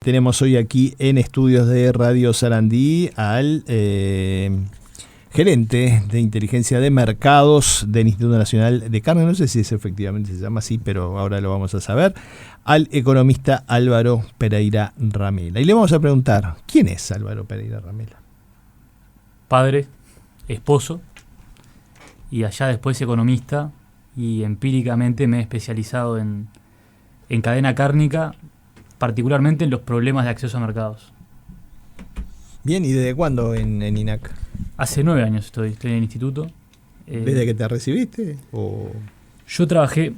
tenemos hoy aquí en estudios de Radio Sarandí al gerente de inteligencia de mercados del Instituto Nacional de Carne, no sé si efectivamente se llama así, pero ahora lo vamos a saber, al economista Álvaro Pereira Ramela. Y le vamos a preguntar, ¿quién es Álvaro Pereira Ramela? Padre, esposo, y allá después economista, y empíricamente me he especializado en cadena cárnica, particularmente en los problemas de acceso a mercados. Bien, ¿y desde cuándo en INAC? Hace 9 años estoy en el instituto. ¿Desde que te recibiste? ¿O? Yo trabajé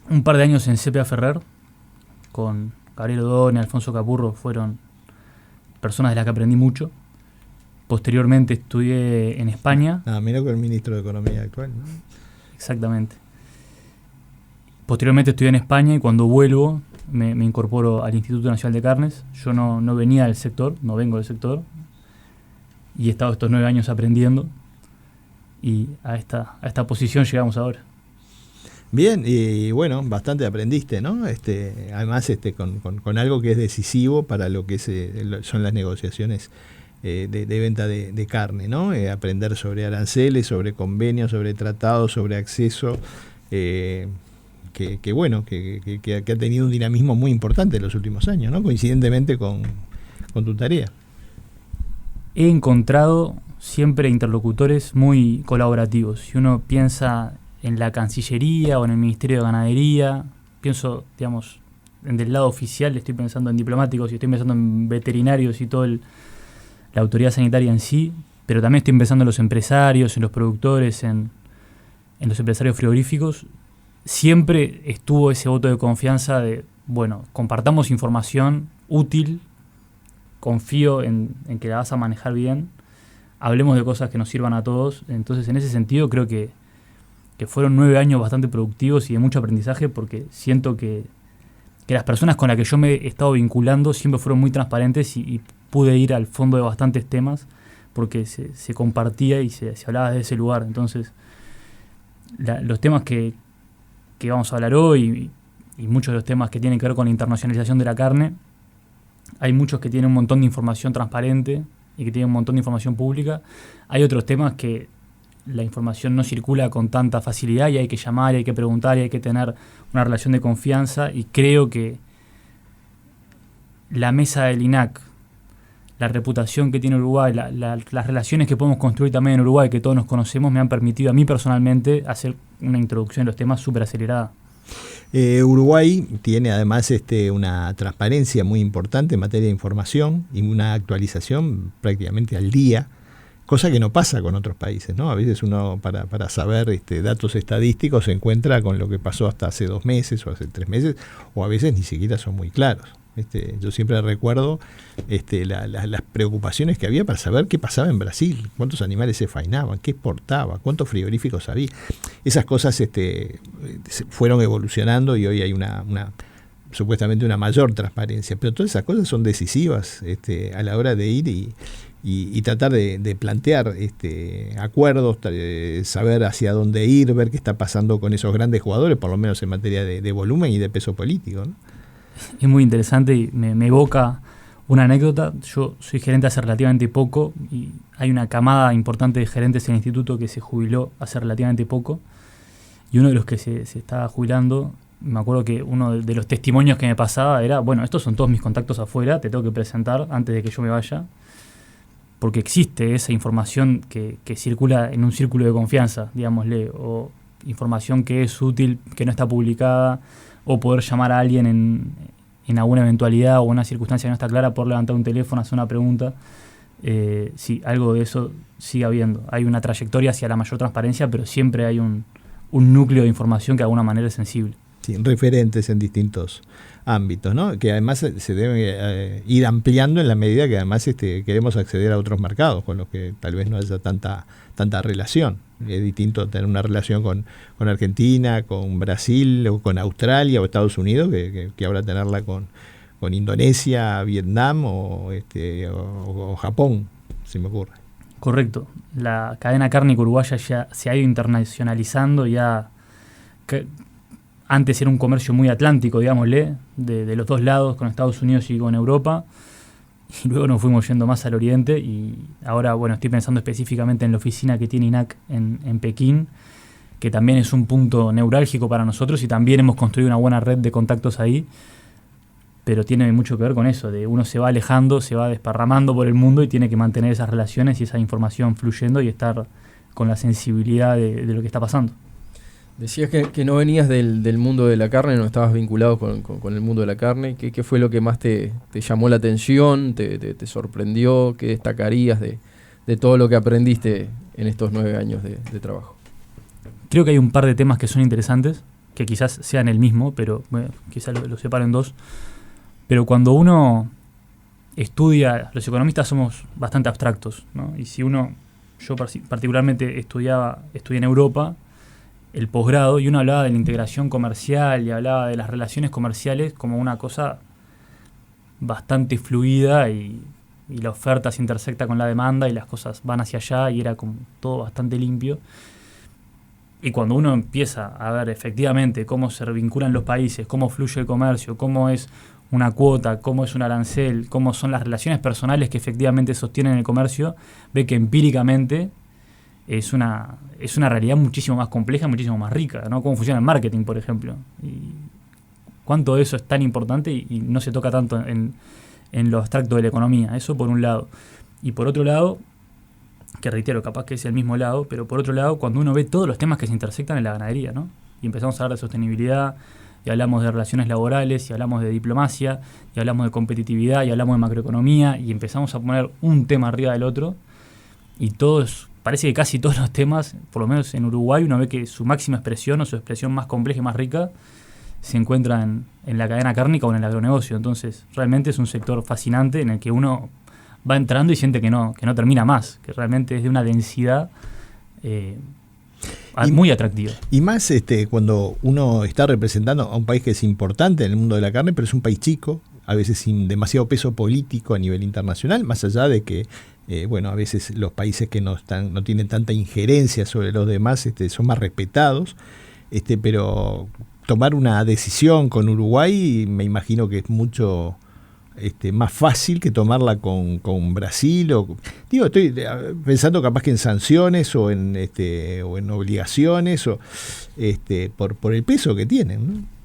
un par de años en CPA Ferrer, con Gabriel Odone, Alfonso Capurro, fueron personas de las que aprendí mucho. Posteriormente estudié en España. Mira con el ministro de Economía actual, ¿no? Exactamente. Posteriormente estudié en España y cuando vuelvo me incorporo al Instituto Nacional de Carnes. Yo no venía del sector, no vengo del sector, y he estado estos 9 años aprendiendo, y a esta posición llegamos ahora. Bien, y bueno, bastante aprendiste, ¿no? Además con algo que es decisivo para lo que son las negociaciones de venta de carne, ¿no? Aprender sobre aranceles, sobre convenios, sobre tratados, sobre acceso, que ha tenido un dinamismo muy importante en los últimos años, ¿no? Coincidentemente con tu tarea. He encontrado siempre interlocutores muy colaborativos. Si uno piensa en la Cancillería o en el Ministerio de Ganadería, pienso, digamos, del lado oficial, estoy pensando en diplomáticos y estoy pensando en veterinarios y toda la autoridad sanitaria en sí, pero también estoy pensando en los empresarios, en los productores, en los empresarios frigoríficos. Siempre estuvo ese voto de confianza de, bueno, compartamos información útil, confío en que la vas a manejar bien, hablemos de cosas que nos sirvan a todos. Entonces, en ese sentido, creo que fueron 9 años bastante productivos y de mucho aprendizaje, porque siento que las personas con las que yo me he estado vinculando siempre fueron muy transparentes y pude ir al fondo de bastantes temas, porque se compartía y se hablaba desde ese lugar. Entonces, los temas que vamos a hablar hoy y muchos de los temas que tienen que ver con la internacionalización de la carne, hay muchos que tienen un montón de información transparente y que tienen un montón de información pública. Hay otros temas que la información no circula con tanta facilidad y hay que llamar, y hay que preguntar, y hay que tener una relación de confianza, y creo que la mesa del INAC, la reputación que tiene Uruguay, las relaciones que podemos construir también en Uruguay, que todos nos conocemos, me han permitido a mí personalmente hacer una introducción de los temas súper acelerada. Uruguay tiene además una transparencia muy importante en materia de información y una actualización prácticamente al día, cosa que no pasa con otros países, ¿no? A veces uno para saber datos estadísticos se encuentra con lo que pasó hasta hace 2 meses o hace 3 meses, o a veces ni siquiera son muy claros. Yo siempre recuerdo las preocupaciones que había para saber qué pasaba en Brasil, cuántos animales se faenaban, qué exportaba, cuántos frigoríficos había. Esas cosas fueron evolucionando y hoy hay supuestamente una mayor transparencia, pero todas esas cosas son decisivas a la hora de ir y tratar de plantear acuerdos, saber hacia dónde ir, ver qué está pasando con esos grandes jugadores, por lo menos en materia de volumen y de peso político, ¿no? Es muy interesante y me evoca una anécdota. Yo soy gerente hace relativamente poco y hay una camada importante de gerentes en el instituto que se jubiló hace relativamente poco, y uno de los que se estaba jubilando, me acuerdo que uno de los testimonios que me pasaba era, bueno, estos son todos mis contactos afuera, te tengo que presentar antes de que yo me vaya, porque existe esa información que circula en un círculo de confianza, digámosle, o información que es útil, que no está publicada, o poder llamar a alguien en alguna eventualidad o una circunstancia que no está clara, poder levantar un teléfono, hacer una pregunta. Sí, algo de eso sigue habiendo. Hay una trayectoria hacia la mayor transparencia, pero siempre hay un núcleo de información que de alguna manera es sensible. Sí, referentes en distintos ámbitos, ¿no? Que además se deben ir ampliando en la medida que además queremos acceder a otros mercados con los que tal vez no haya tanta relación. Es distinto tener una relación con Argentina, con Brasil, o con Australia o Estados Unidos, que ahora tenerla con Indonesia, Vietnam o Japón, si me ocurre. Correcto. La cadena cárnica uruguaya ya se ha ido internacionalizando, ya antes era un comercio muy atlántico, digámosle, de los dos lados, con Estados Unidos y con Europa, y luego nos fuimos yendo más al oriente, y ahora, bueno, estoy pensando específicamente en la oficina que tiene INAC en Pekín, que también es un punto neurálgico para nosotros, y también hemos construido una buena red de contactos ahí, pero tiene mucho que ver con eso, de uno se va alejando, se va desparramando por el mundo y tiene que mantener esas relaciones y esa información fluyendo y estar con la sensibilidad de lo que está pasando. Decías que no venías del mundo de la carne, no estabas vinculado con el mundo de la carne. ¿Qué fue lo que más te llamó la atención, te sorprendió? ¿Qué destacarías de todo lo que aprendiste en estos 9 años de trabajo? Creo que hay un par de temas que son interesantes, que quizás sean el mismo, pero bueno, quizás lo separo en dos. Pero cuando uno estudia, los economistas somos bastante abstractos, ¿no? Y si yo particularmente estudié en Europa, el posgrado, y uno hablaba de la integración comercial y hablaba de las relaciones comerciales como una cosa bastante fluida, y la oferta se intersecta con la demanda y las cosas van hacia allá, y era como todo bastante limpio. Y cuando uno empieza a ver efectivamente cómo se vinculan los países, cómo fluye el comercio, cómo es una cuota, cómo es un arancel, cómo son las relaciones personales que efectivamente sostienen el comercio, ve que empíricamente es una realidad muchísimo más compleja, muchísimo más rica, ¿no? Cómo funciona el marketing, por ejemplo. Y cuánto de eso es tan importante y no se toca tanto en lo abstracto de la economía. Eso por un lado. Y por otro lado, que reitero, capaz que es el mismo lado, pero por otro lado, cuando uno ve todos los temas que se intersectan en la ganadería, ¿no? Y empezamos a hablar de sostenibilidad, y hablamos de relaciones laborales, y hablamos de diplomacia, y hablamos de competitividad, y hablamos de macroeconomía, y empezamos a poner un tema arriba del otro, y parece que casi todos los temas, por lo menos en Uruguay, uno ve que su máxima expresión o su expresión más compleja y más rica se encuentra en la cadena cárnica o en el agronegocio. Entonces, realmente es un sector fascinante en el que uno va entrando y siente que no termina más, que realmente es de una densidad muy atractiva. Y más cuando uno está representando a un país que es importante en el mundo de la carne, pero es un país chico, a veces sin demasiado peso político a nivel internacional, más allá de que a veces los países que no tienen tanta injerencia sobre los demás son más respetados, pero tomar una decisión con Uruguay me imagino que es mucho más fácil que tomarla con Brasil. Estoy pensando capaz que en sanciones o en obligaciones por el peso que tienen, ¿no?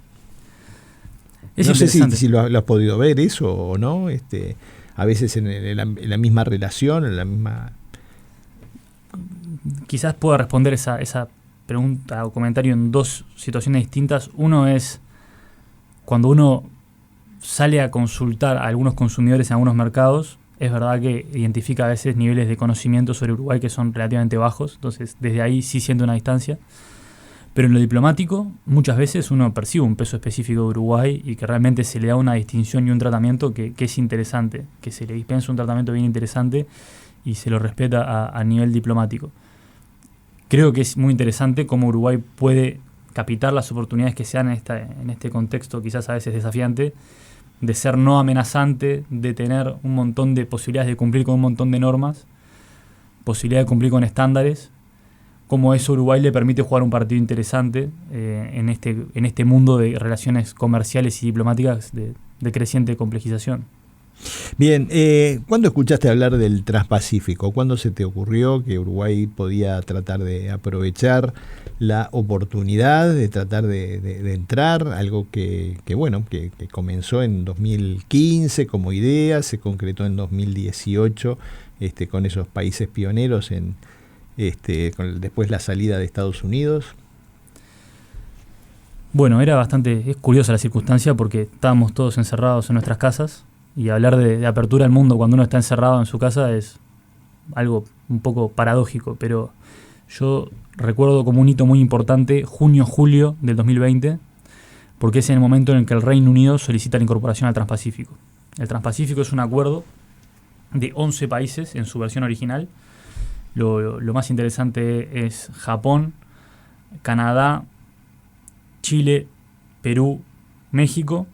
No sé si lo has podido ver eso o no, a veces en la misma relación, en la misma... Quizás pueda responder esa pregunta o comentario en dos situaciones distintas. Uno es cuando uno sale a consultar a algunos consumidores en algunos mercados, es verdad que identifica a veces niveles de conocimiento sobre Uruguay que son relativamente bajos, entonces desde ahí sí siente una distancia. Pero en lo diplomático, muchas veces uno percibe un peso específico de Uruguay y que realmente se le da una distinción y un tratamiento que es interesante, que se le dispensa un tratamiento bien interesante y se lo respeta a nivel diplomático. Creo que es muy interesante cómo Uruguay puede captar las oportunidades que se dan en este contexto quizás a veces desafiante, de ser no amenazante, de tener un montón de posibilidades de cumplir con un montón de normas, posibilidad de cumplir con estándares, cómo eso a Uruguay le permite jugar un partido interesante en este mundo de relaciones comerciales y diplomáticas de creciente complejización. Bien, ¿cuándo escuchaste hablar del Transpacífico? ¿Cuándo se te ocurrió que Uruguay podía tratar de aprovechar la oportunidad de tratar de entrar? Algo que comenzó en 2015 como idea, se concretó en 2018 con esos países pioneros después la salida de Estados Unidos. Bueno, es curiosa la circunstancia porque estábamos todos encerrados en nuestras casas. Y hablar de apertura al mundo cuando uno está encerrado en su casa es algo un poco paradójico, pero yo recuerdo como un hito muy importante junio-julio del 2020, porque es en el momento en el que el Reino Unido solicita la incorporación al Transpacífico. El Transpacífico es un acuerdo de 11 países en su versión original. Lo más interesante es Japón, Canadá, Chile, Perú, México.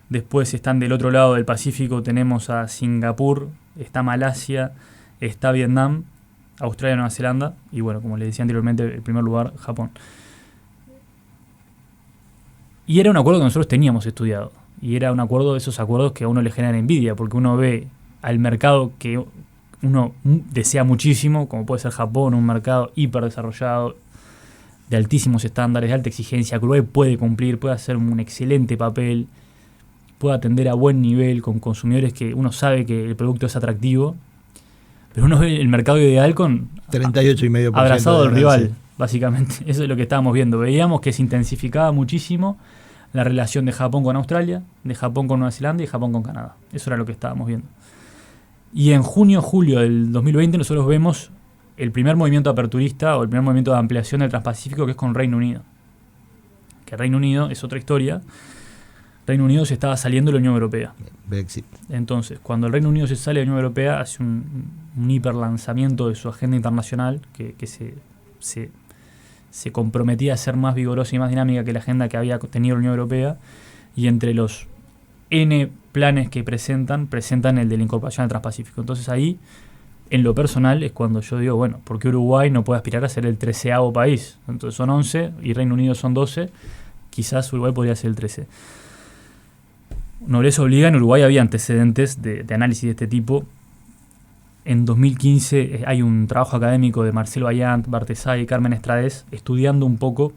Después están del otro lado del Pacífico, tenemos a Singapur, está Malasia, está Vietnam, Australia, Nueva Zelanda y bueno, como les decía anteriormente, en primer lugar, Japón. Y era un acuerdo que nosotros teníamos estudiado. Y era un acuerdo de esos acuerdos que a uno le generan envidia, porque uno ve al mercado que uno desea muchísimo, como puede ser Japón, un mercado hiper desarrollado, de altísimos estándares, de alta exigencia, que Uruguay puede cumplir, puede hacer un excelente papel, puede atender a buen nivel con consumidores que uno sabe que el producto es atractivo, pero uno ve el mercado ideal con 38,5% abrazado del de rival, ganancia. básicamente. Eso es lo que estábamos viendo. Veíamos que se intensificaba muchísimo la relación de Japón con Australia, de Japón con Nueva Zelanda y Japón con Canadá. Eso era lo que estábamos viendo. Y en junio, julio del 2020 nosotros vemos el primer movimiento aperturista o el primer movimiento de ampliación del Transpacífico, que es con Reino Unido. Que Reino Unido es otra historia. Reino Unido se estaba saliendo de la Unión Europea. Brexit. Entonces, cuando el Reino Unido se sale de la Unión Europea, hace un hiperlanzamiento de su agenda internacional que se comprometía a ser más vigorosa y más dinámica que la agenda que había tenido la Unión Europea, y entre los N planes que presentan el de la incorporación al Transpacífico. Entonces ahí, en lo personal, es cuando yo digo, bueno, ¿por qué Uruguay no puede aspirar a ser el 13º país? Entonces son 11 y Reino Unido son 12, quizás Uruguay podría ser el 13. Nobleza obliga, en Uruguay había antecedentes de análisis de este tipo. En 2015 hay un trabajo académico de Marcelo Ayant, Bartesay y Carmen Estradés estudiando un poco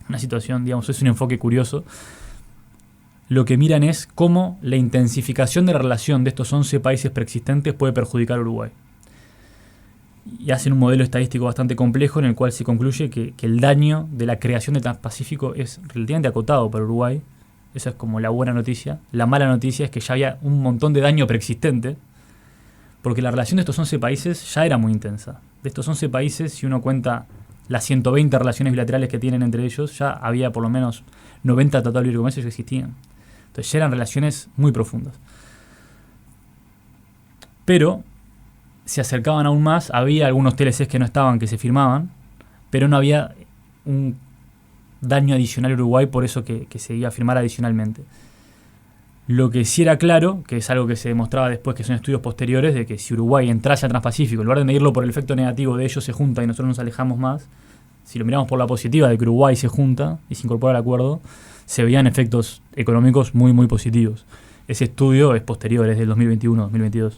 una situación, digamos, es un enfoque curioso. Lo que miran es cómo la intensificación de la relación de estos 11 países preexistentes puede perjudicar a Uruguay. Y hacen un modelo estadístico bastante complejo en el cual se concluye que el daño de la creación del Transpacífico es relativamente acotado para Uruguay. Esa es como la buena noticia. La mala noticia es que ya había un montón de daño preexistente, porque la relación de estos 11 países ya era muy intensa. De estos 11 países, si uno cuenta las 120 relaciones bilaterales que tienen entre ellos, ya había por lo menos 90 tratados de libre comercio que existían. Entonces ya eran relaciones muy profundas. Pero se acercaban aún más, había algunos TLCs que no estaban, que se firmaban, pero no había un daño adicional a Uruguay, por eso que se iba a firmar adicionalmente. Lo que sí era claro, que es algo que se demostraba después, que son estudios posteriores, de que si Uruguay entrase al Transpacífico, en lugar de medirlo por el efecto negativo de ellos se junta y nosotros nos alejamos más, si lo miramos por la positiva de que Uruguay se junta y se incorpora al acuerdo, se veían efectos económicos muy, muy positivos. Ese estudio es posterior, es del 2021-2022.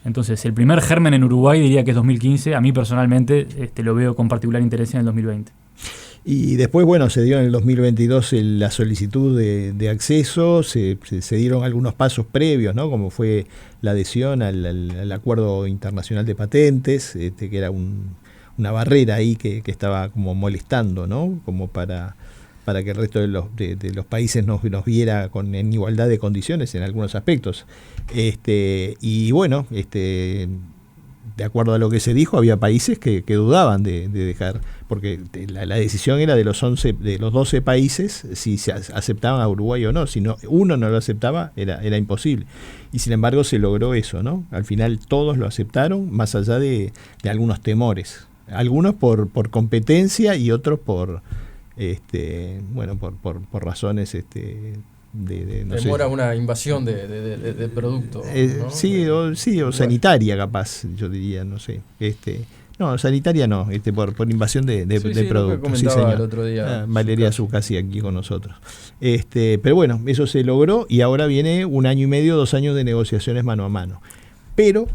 Entonces, el primer germen en Uruguay diría que es 2015. A mí personalmente lo veo con particular interés en el 2020. Y después, bueno, se dio en el 2022 la solicitud de acceso, se dieron algunos pasos previos, ¿no? Como fue la adhesión al Acuerdo Internacional de Patentes, que era una barrera ahí que estaba como molestando, ¿no? Como para que el resto de los países nos viera en igualdad de condiciones en algunos aspectos. Y bueno, de acuerdo a lo que se dijo, había países que dudaban de dejar, porque la decisión era de los 12 países si se aceptaban a Uruguay o no. Si uno no lo aceptaba, era imposible. Y sin embargo se logró eso, ¿no? Al final todos lo aceptaron, más allá de algunos temores. Algunos por competencia y otros por razones no demora sé. una invasión de producto, ¿no? Sí, o sanitaria capaz, yo diría, no sé. No, sanitaria no, por invasión de productos. Sí, señor. El otro día, Valeria Zuccasi aquí con nosotros. Pero bueno, eso se logró y ahora viene 1 año y medio, 2 años de negociaciones mano a mano. Pero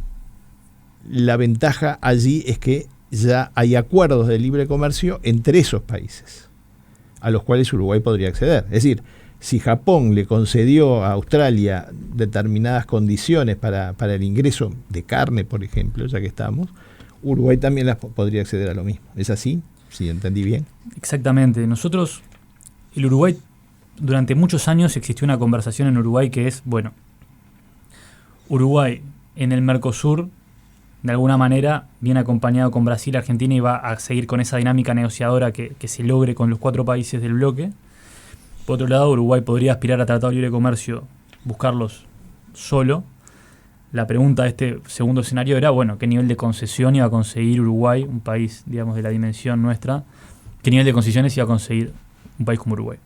la ventaja allí es que ya hay acuerdos de libre comercio entre esos países, a los cuales Uruguay podría acceder. Es decir, si Japón le concedió a Australia determinadas condiciones para el ingreso de carne, por ejemplo, ya que estamos, Uruguay también podría acceder a lo mismo. ¿Es así? Si entendí bien. Exactamente. El Uruguay, durante muchos años existió una conversación en Uruguay que es, bueno, Uruguay en el Mercosur, de alguna manera, viene acompañado con Brasil, Argentina, y va a seguir con esa dinámica negociadora que se logre con los 4 países del bloque. Por otro lado, Uruguay podría aspirar a Tratado de Libre Comercio, buscarlos solo. La pregunta de este segundo escenario era, bueno, ¿qué nivel de concesión iba a conseguir Uruguay, un país, digamos, de la dimensión nuestra? ¿Qué nivel de concesiones iba a conseguir un país como Uruguay?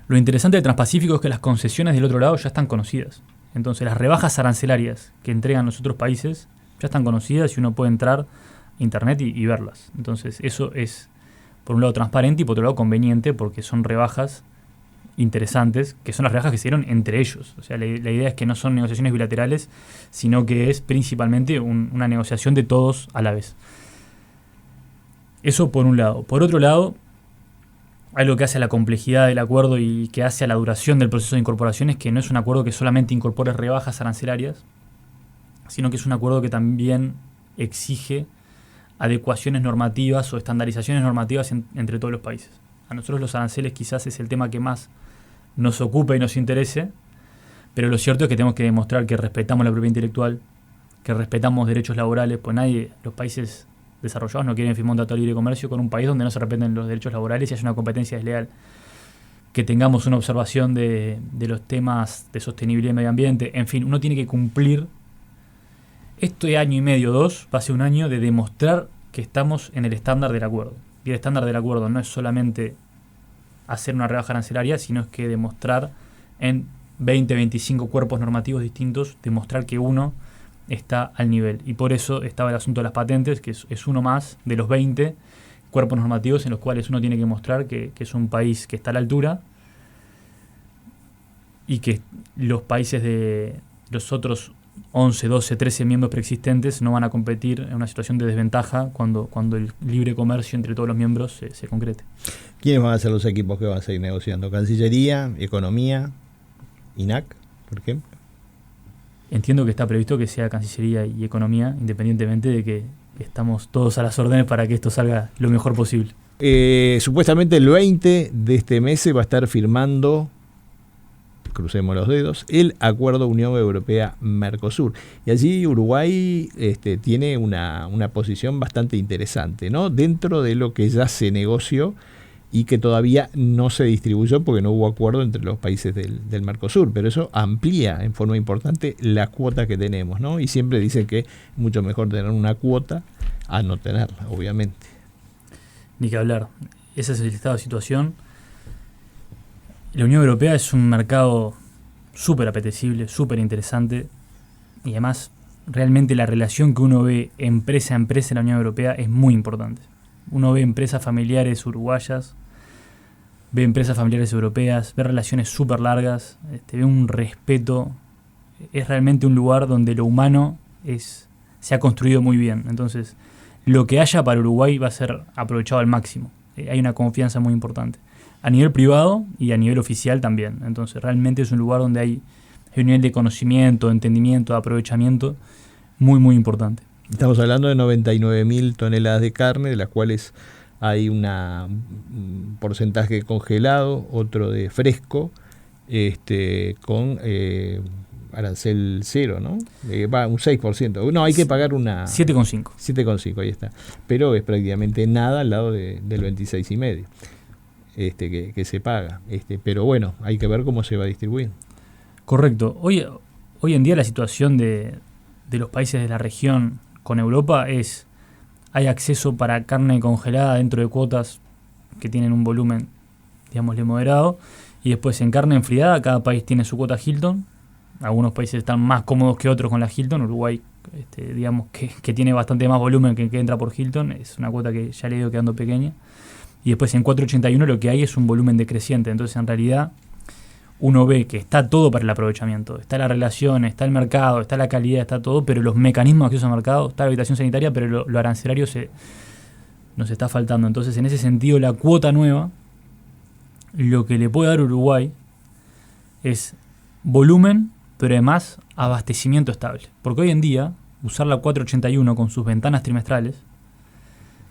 Lo interesante del Transpacífico es que las concesiones del otro lado ya están conocidas. Entonces, las rebajas arancelarias que entregan los otros países ya están conocidas y uno puede entrar a internet y verlas. Entonces, eso es por un lado transparente y por otro lado conveniente, porque son rebajas interesantes, que son las rebajas que se dieron entre ellos. O sea, la idea es que no son negociaciones bilaterales, sino que es principalmente una negociación de todos a la vez. Eso por un lado. Por otro lado, algo que hace a la complejidad del acuerdo y que hace a la duración del proceso de incorporación es que no es un acuerdo que solamente incorpore rebajas arancelarias, sino que es un acuerdo que también exige adecuaciones normativas o estandarizaciones normativas entre todos los países. A nosotros los aranceles quizás es el tema que más nos ocupa y nos interese, pero lo cierto es que tenemos que demostrar que respetamos la propiedad intelectual, que respetamos derechos laborales, pues los países desarrollados no quieren firmar un tratado de libre comercio con un país donde no se respeten los derechos laborales y hay una competencia desleal. Que tengamos una observación de los temas de sostenibilidad y medio ambiente, en fin, uno tiene que cumplir este año y medio, 2, va a ser un año de demostrar que estamos en el estándar del acuerdo. Y el estándar del acuerdo no es solamente hacer una rebaja arancelaria, sino es que demostrar en 20, 25 cuerpos normativos distintos, demostrar que uno está al nivel. Y por eso estaba el asunto de las patentes, que es uno más de los 20 cuerpos normativos en los cuales uno tiene que mostrar que es un país que está a la altura y que los países de los otros 11, 12, 13 miembros preexistentes no van a competir en una situación de desventaja cuando el libre comercio entre todos los miembros se concrete. ¿Quiénes van a ser los equipos que van a seguir negociando? ¿Cancillería, Economía, INAC, por ejemplo? Entiendo que está previsto que sea Cancillería y Economía, independientemente de que estamos todos a las órdenes para que esto salga lo mejor posible. Supuestamente el 20 de este mes se va a estar firmando, crucemos los dedos, el acuerdo Unión Europea-Mercosur. Y allí Uruguay tiene una posición bastante interesante, ¿no? Dentro de lo que ya se negoció y que todavía no se distribuyó porque no hubo acuerdo entre los países del Mercosur, pero eso amplía en forma importante la cuota que tenemos, ¿no? Y siempre dicen que es mucho mejor tener una cuota a no tenerla, obviamente. Ni que hablar. Ese es el estado de situación. La Unión Europea es un mercado súper apetecible, súper interesante, y además realmente la relación que uno ve empresa a empresa en la Unión Europea es muy importante. Uno ve empresas familiares uruguayas, ve empresas familiares europeas, ve relaciones súper largas, ve un respeto. Es realmente un lugar donde lo humano se ha construido muy bien. Entonces, lo que haya para Uruguay va a ser aprovechado al máximo. Hay una confianza muy importante. A nivel privado y a nivel oficial también. Entonces, realmente es un lugar donde hay un nivel de conocimiento, de entendimiento, de aprovechamiento muy, muy importante. Estamos hablando de 99.000 toneladas de carne, de las cuales hay un porcentaje congelado, otro de fresco, con arancel cero, ¿no? Va un 6%. No, hay que pagar una... 7,5. 7,5, ahí está. Pero es prácticamente nada al lado del 26,5 que se paga. Pero bueno, hay que ver cómo se va a distribuir. Correcto. Hoy en día la situación de los países de la región con Europa hay acceso para carne congelada dentro de cuotas que tienen un volumen, digámosle, moderado, y después en carne enfriada cada país tiene su cuota Hilton. Algunos países están más cómodos que otros con la Hilton. Uruguay, digamos que tiene bastante más volumen que entra por Hilton, es una cuota que ya le he ido quedando pequeña. Y después en 481 lo que hay es un volumen decreciente, entonces en realidad uno ve que está todo para el aprovechamiento, está la relación, está el mercado, está la calidad, está todo, pero los mecanismos de acceso al mercado, está la habitación sanitaria, pero lo arancelario nos está faltando. Entonces, en ese sentido, la cuota nueva, lo que le puede dar Uruguay es volumen, pero además abastecimiento estable. Porque hoy en día, usar la 481 con sus ventanas trimestrales,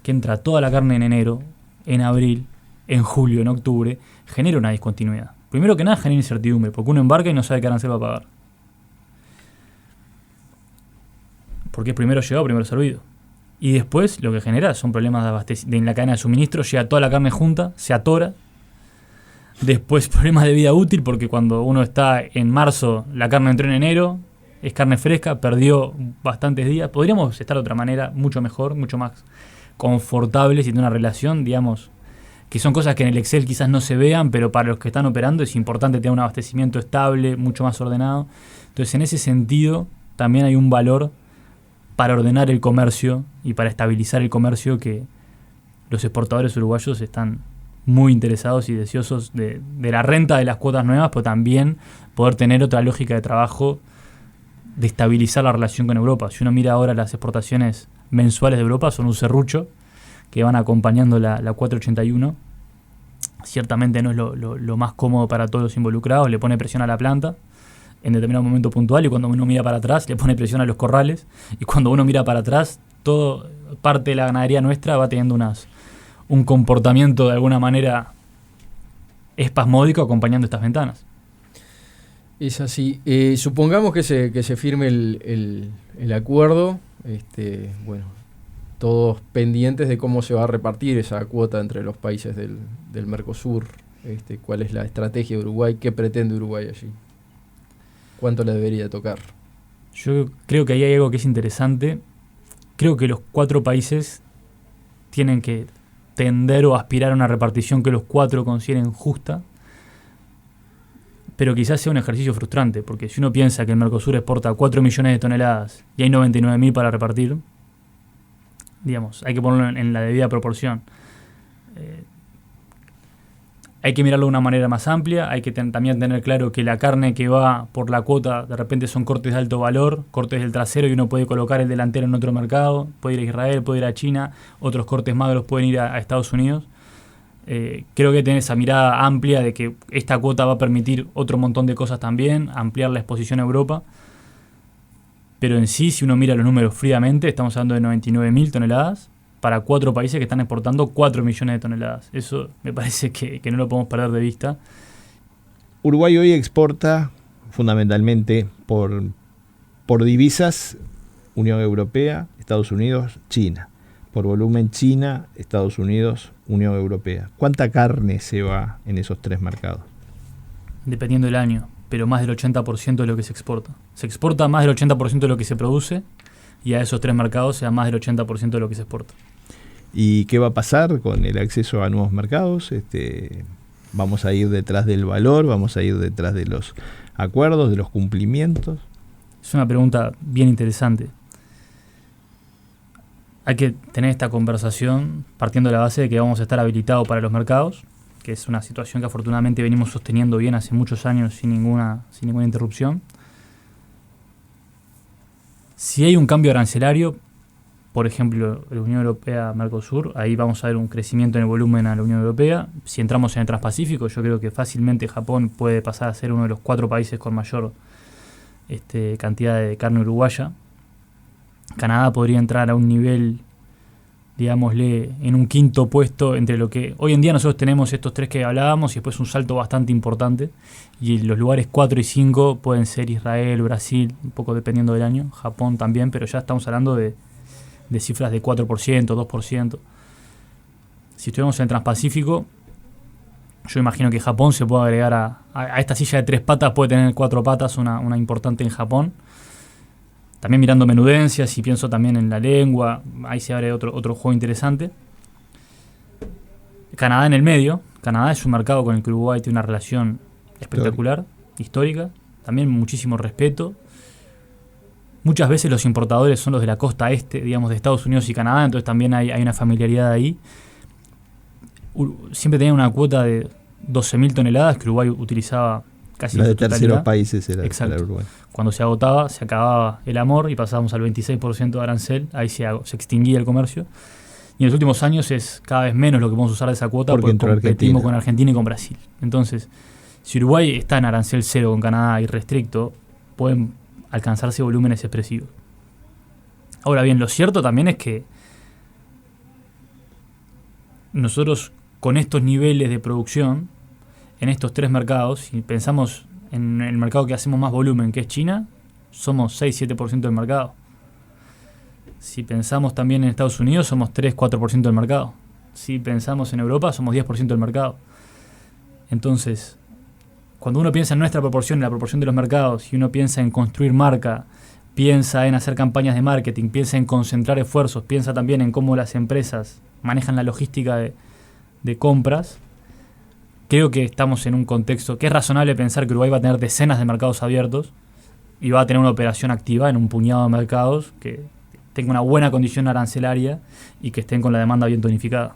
que entra toda la carne en enero, en abril, en julio, en octubre, genera una discontinuidad. Primero que nada genera incertidumbre, porque uno embarca y no sabe qué arancel va a pagar. Porque es primero llegado, primero servido. Y después lo que genera son problemas de abastecimiento. En la cadena de suministro llega toda la carne junta, se atora. Después problemas de vida útil, porque cuando uno está en marzo, la carne entró en enero, es carne fresca, perdió bastantes días. Podríamos estar de otra manera, mucho mejor, mucho más confortable, si tiene una relación, digamos, que son cosas que en el Excel quizás no se vean, pero para los que están operando es importante tener un abastecimiento estable, mucho más ordenado. Entonces, en ese sentido, también hay un valor para ordenar el comercio y para estabilizar el comercio que los exportadores uruguayos están muy interesados y deseosos de la renta de las cuotas nuevas, pero también poder tener otra lógica de trabajo, de estabilizar la relación con Europa. Si uno mira ahora las exportaciones mensuales de Europa, son un serrucho que van acompañando la 481. Ciertamente no es lo más cómodo para todos los involucrados, le pone presión a la planta en determinado momento puntual, y cuando uno mira para atrás le pone presión a los corrales, y cuando uno mira para atrás, todo parte de la ganadería nuestra va teniendo un comportamiento de alguna manera espasmódico acompañando estas ventanas. Es así. Supongamos que se firme el acuerdo, bueno, todos pendientes de cómo se va a repartir esa cuota entre los países del Mercosur, cuál es la estrategia de Uruguay, qué pretende Uruguay allí, cuánto le debería tocar. Yo creo que ahí hay algo que es interesante. Creo que los 4 países tienen que tender o aspirar a una repartición que los 4 consideren justa, pero quizás sea un ejercicio frustrante, porque si uno piensa que el Mercosur exporta 4 millones de toneladas y hay 99.000 para repartir, digamos, hay que ponerlo en la debida proporción. Hay que mirarlo de una manera más amplia, hay que también tener claro que la carne que va por la cuota de repente son cortes de alto valor, cortes del trasero, y uno puede colocar el delantero en otro mercado, puede ir a Israel, puede ir a China, otros cortes magros pueden ir a Estados Unidos. Creo que tener esa mirada amplia de que esta cuota va a permitir otro montón de cosas también, ampliar la exposición a Europa. Pero en sí, si uno mira los números fríamente, estamos hablando de 99.000 toneladas para 4 países que están exportando 4 millones de toneladas. Eso me parece que no lo podemos perder de vista. Uruguay hoy exporta fundamentalmente por divisas Unión Europea, Estados Unidos, China. Por volumen China, Estados Unidos, Unión Europea. ¿Cuánta carne se va en esos 3 mercados? Dependiendo del año, pero más del 80% de lo que se exporta. Se exporta más del 80% de lo que se produce, y a esos 3 mercados se da más del 80% de lo que se exporta. ¿Y qué va a pasar con el acceso a nuevos mercados? ¿Vamos a ir detrás del valor? ¿Vamos a ir detrás de los acuerdos, de los cumplimientos? Es una pregunta bien interesante. Hay que tener esta conversación partiendo de la base de que vamos a estar habilitados para los mercados, que es una situación que afortunadamente venimos sosteniendo bien hace muchos años sin ninguna interrupción. Si hay un cambio arancelario, por ejemplo, la Unión Europea-Mercosur, ahí vamos a ver un crecimiento en el volumen a la Unión Europea. Si entramos en el Transpacífico, yo creo que fácilmente Japón puede pasar a ser uno de los 4 países con mayor cantidad de carne uruguaya. Canadá podría entrar a un nivel, digámosle, en un 5.º puesto entre lo que hoy en día nosotros tenemos estos 3 que hablábamos, y después un salto bastante importante, y los lugares 4 y 5 pueden ser Israel, Brasil, un poco dependiendo del año, Japón también, pero ya estamos hablando de cifras de 4%, 2%. Si estuviéramos en el Transpacífico, yo imagino que Japón se puede agregar a esta silla de 3 patas, puede tener 4 patas, una importante en Japón. También mirando menudencias, y pienso también en la lengua, ahí se abre otro juego interesante. Canadá en el medio. Canadá es un mercado con el que Uruguay tiene una relación espectacular, histórica, también muchísimo respeto. Muchas veces los importadores son los de la costa este, digamos, de Estados Unidos y Canadá, entonces también hay una familiaridad ahí. Siempre tenía una cuota de 12.000 toneladas que Uruguay utilizaba casi la en de su totalidad. terceros países era Exacto. Uruguay. Cuando se agotaba, se acababa el amor y pasábamos al 26% de arancel, ahí se extinguía el comercio. Y en los últimos años es cada vez menos lo que podemos usar de esa cuota porque competimos con Argentina y con Brasil. Entonces, si Uruguay está en arancel 0 con Canadá y restricto, pueden alcanzarse volúmenes expresivos. Ahora bien, lo cierto también es que nosotros con estos niveles de producción en estos 3 mercados, si pensamos en el mercado que hacemos más volumen, que es China, somos 6-7% del mercado. Si pensamos también en Estados Unidos, somos 3-4% del mercado. Si pensamos en Europa, somos 10% del mercado. Entonces, cuando uno piensa en nuestra proporción, en la proporción de los mercados, y uno piensa en construir marca, piensa en hacer campañas de marketing, piensa en concentrar esfuerzos, piensa también en cómo las empresas manejan la logística de compras, creo que estamos en un contexto que es razonable pensar que Uruguay va a tener decenas de mercados abiertos y va a tener una operación activa en un puñado de mercados que tenga una buena condición arancelaria y que estén con la demanda bien tonificada.